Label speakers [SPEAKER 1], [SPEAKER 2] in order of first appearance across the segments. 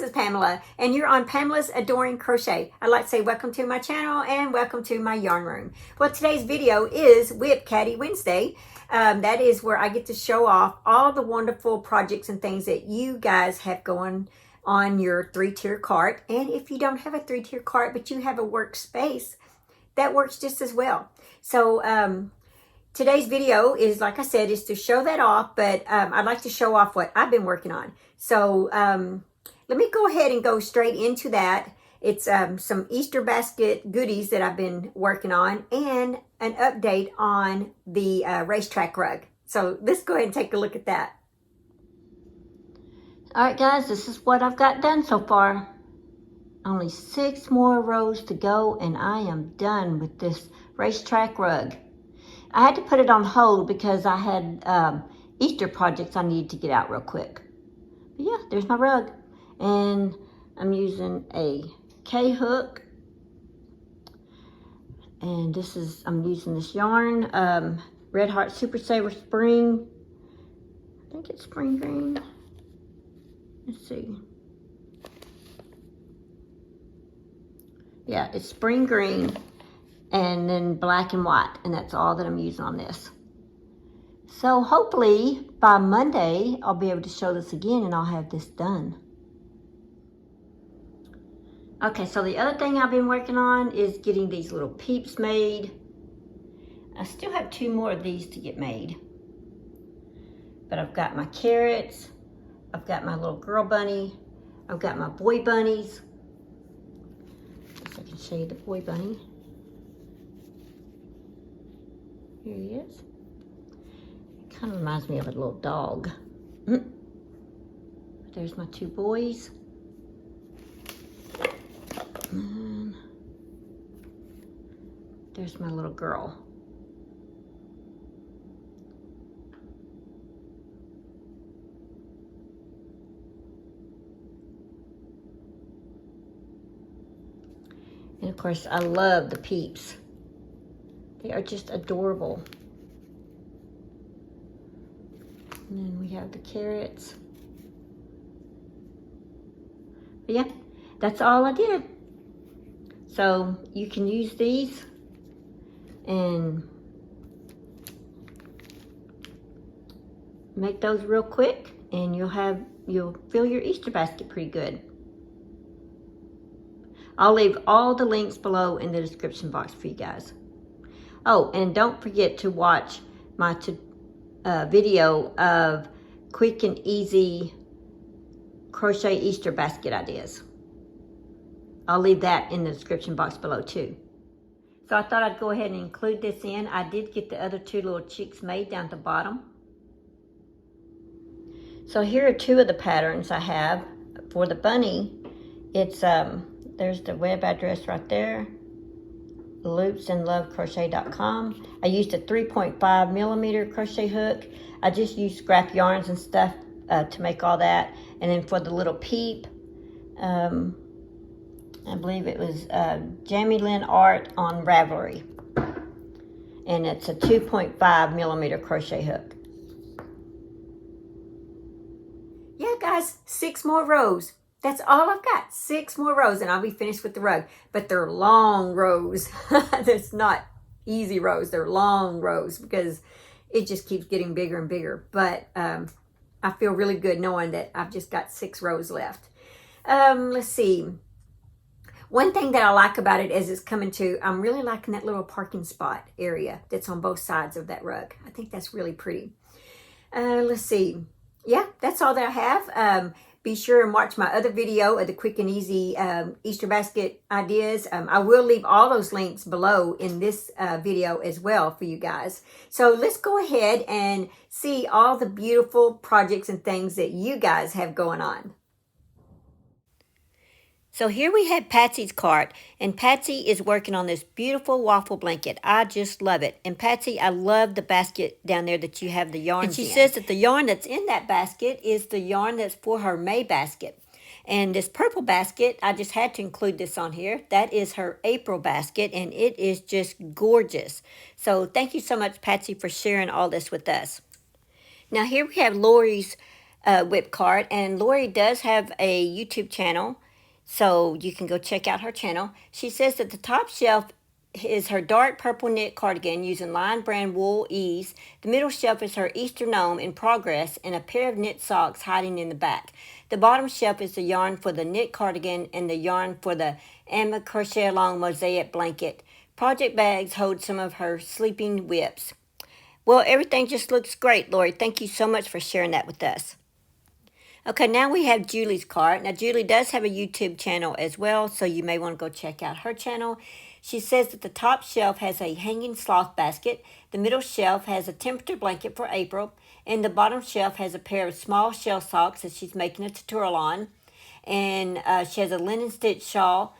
[SPEAKER 1] is Pamela, and you're on Pamela's Adoring Crochet. I'd like to say welcome to my channel and welcome to my yarn room. Well, today's video is WIP Caddy Wednesday. That is where I get to show off all the wonderful projects and things that you guys have going on your 3-tier cart. And if you don't have a 3-tier cart, but you have a workspace, that works just as well. So today's video is, like I said, is to show that off, but I'd like to show off what I've been working on. So let me go ahead and go straight into that. It's some Easter basket goodies that I've been working on and an update on the racetrack rug. So let's go ahead and take a look at that. All right, guys, this is what I've got done so far. Only 6 more rows to go, and I am done with this racetrack rug. I had to put it on hold because I had Easter projects I needed to get out real quick. But yeah, there's my rug. And I'm using a K-hook. And this is, I'm using this yarn, Red Heart Super Saver Spring. I think it's spring green. Let's see. Yeah, it's spring green and then black and white, and that's all that I'm using on this. So hopefully by Monday I'll be able to show this again and I'll have this done. Okay, so the other thing I've been working on is getting these little peeps made. I still have 2 more of these to get made. But I've got my carrots, I've got my little girl bunny, I've got my boy bunnies. I can show you the boy bunny. Here he is. Kind of reminds me of a little dog. There's my 2 boys. And there's my little girl. And of course, I love the peeps. They are just adorable. And then we have the carrots. But yeah, that's all I did. So you can use these and make those real quick, and you'll fill your Easter basket pretty good. I'll leave all the links below in the description box for you guys. Oh, and don't forget to watch my video of quick and easy crochet Easter basket ideas. I'll leave that in the description box below too. So I thought I'd go ahead and include this in. I did get the other 2 little chicks made down at the bottom. So here are 2 of the patterns I have. For the bunny, it's there's the web address right there, loopsandlovecrochet.com. I used a 3.5 millimeter crochet hook. I just used scrap yarns and stuff to make all that. And then for the little peep, I believe it was Jamie Lynn Art on Ravelry. And it's a 2.5 millimeter crochet hook. Yeah, guys, 6 more rows. That's all I've got, 6 more rows, and I'll be finished with the rug. But they're long rows. It's not easy rows. They're long rows because it just keeps getting bigger and bigger. But I feel really good knowing that I've just got 6 rows left. Let's see. One thing that I like about it as it's coming to, I'm really liking that little parking spot area that's on both sides of that rug. I think that's really pretty. Let's see. Yeah, that's all that I have. Be sure and watch my other video of the quick and easy Easter basket ideas. I will leave all those links below in this video as well for you guys. So let's go ahead and see all the beautiful projects and things that you guys have going on. So here we have Patsy's cart, and Patsy is working on this beautiful waffle blanket. I just love it. And Patsy, I love the basket down there that you have the yarn in. And she says that the yarn that's in that basket is the yarn that's for her May basket. And this purple basket, I just had to include this on here. That is her April basket, and it is just gorgeous. So thank you so much, Patsy, for sharing all this with us. Now here we have Lori's WIP card. And Lori does have a YouTube channel, so you can go check out her channel. She says that the top shelf is her dark purple knit cardigan using Lion brand wool ease. The middle shelf is her Easter gnome in progress and a pair of knit socks hiding in the back. The bottom shelf is the yarn for the knit cardigan and the yarn for the Amma crochet along mosaic blanket. Project bags hold some of her sleeping WIPs. Well, everything just looks great, Lori. Thank you so much for sharing that with us. Okay, now we have Julie's card. Now, Julie does have a YouTube channel as well, so you may want to go check out her channel. She says that the top shelf has a hanging sloth basket, the middle shelf has a temperature blanket for April, and the bottom shelf has a pair of small shell socks that she's making a tutorial on. And she has a linen stitch shawl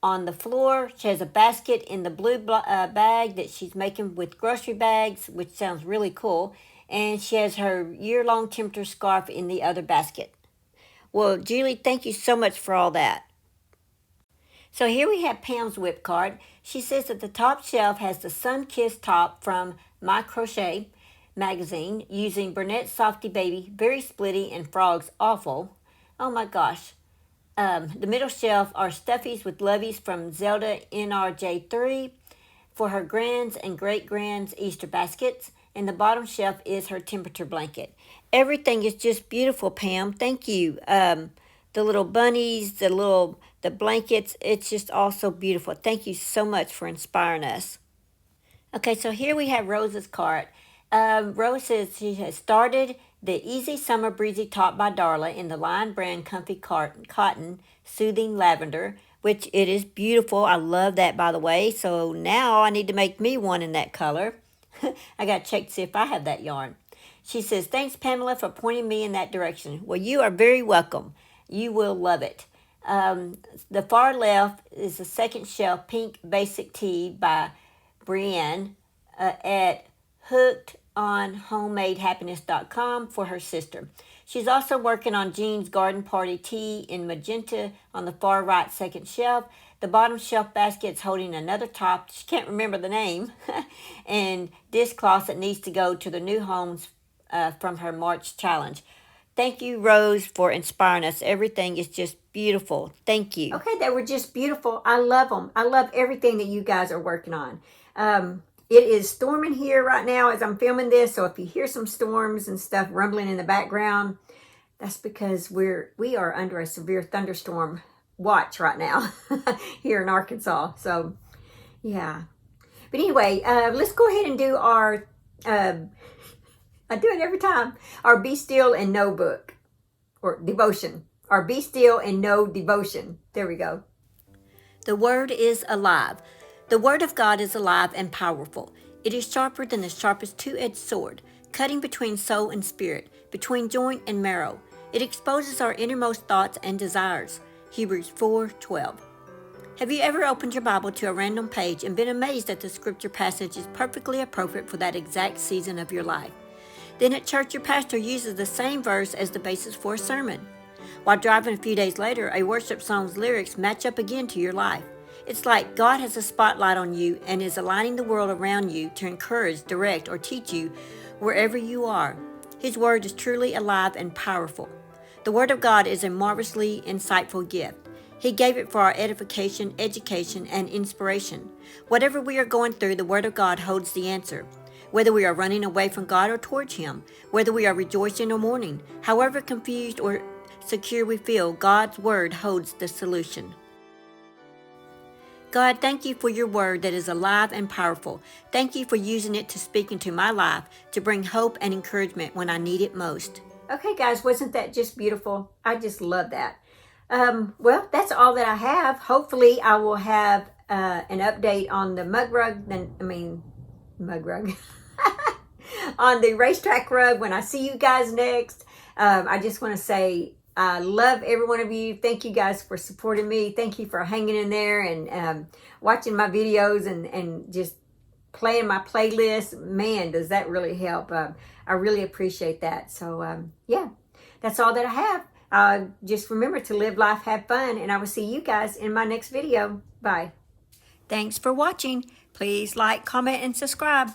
[SPEAKER 1] on the floor. She has a basket in the blue bag that she's making with grocery bags, which sounds really cool. And she has her year-long temperature scarf in the other basket. Well, Julie, thank you so much for all that. So here we have Pam's WIP card. She says that the top shelf has the Sun-Kissed top from My Crochet magazine using Burnett Softy Baby, Very Splitty, and Frogs Awful. Oh my gosh. The middle shelf are stuffies with loveys from Zelda NRJ3 for her grands and great-grands Easter baskets. And the bottom shelf is her temperature blanket. Everything is just beautiful, Pam. Thank you. The little bunnies, the blankets, it's just all so beautiful. Thank you so much for inspiring us. Okay, so here we have Rose's card. Rose says she has started the Easy Summer Breezy Top by Darla in the Lion brand Comfy Cotton Soothing Lavender, which it is beautiful. I love that, by the way. So now I need to make me one in that color. I got to check to see if I have that yarn. She says, thanks, Pamela, for pointing me in that direction. Well, you are very welcome. You will love it. The far left is the second shelf Pink Basic Tee by Brienne at hookedonhomemadehappiness.com for her sister. She's also working on Jean's Garden Party Tee in magenta on the far right second shelf. The bottom shelf basket's holding another top, she can't remember the name, and dishcloths that needs to go to the new homes from her March challenge. Thank you, Rose, for inspiring us. Everything is just beautiful. Thank you. Okay, they were just beautiful. I love them. I love everything that you guys are working on. It is storming here right now as I'm filming this, so if you hear some storms and stuff rumbling in the background, that's because we are under a severe thunderstorm watch right now here in Arkansas. So, yeah. But anyway, let's go ahead and do our, I do it every time, our Be Still and Know book, or devotion. Our Be Still and Know devotion. There we go. The Word is alive. The Word of God is alive and powerful. It is sharper than the sharpest two-edged sword, cutting between soul and spirit, between joint and marrow. It exposes our innermost thoughts and desires. Hebrews 4:12. Have you ever opened your Bible to a random page and been amazed that the scripture passage is perfectly appropriate for that exact season of your life? Then at church, your pastor uses the same verse as the basis for a sermon. While driving a few days later, a worship song's lyrics match up again to your life. It's like God has a spotlight on you and is aligning the world around you to encourage, direct, or teach you wherever you are. His word is truly alive and powerful. The Word of God is a marvelously insightful gift. He gave it for our edification, education, and inspiration. Whatever we are going through, the Word of God holds the answer. Whether we are running away from God or towards Him, whether we are rejoicing or mourning, however confused or secure we feel, God's Word holds the solution. God, thank you for your word that is alive and powerful. Thank you for using it to speak into my life, to bring hope and encouragement when I need it most. Okay, guys, wasn't that just beautiful? I just love that. Well, that's all that I have. Hopefully, I will have an update on the mug rug, on the racetrack rug when I see you guys next. I just want to say I love every one of you. Thank you guys for supporting me. Thank you for hanging in there and watching my videos and just playing my playlist. Man, does that really help. I really appreciate that. So, yeah, that's all that I have. Just remember to live life, have fun, and I will see you guys in my next video. Bye. Thanks for watching. Please like, comment, and subscribe.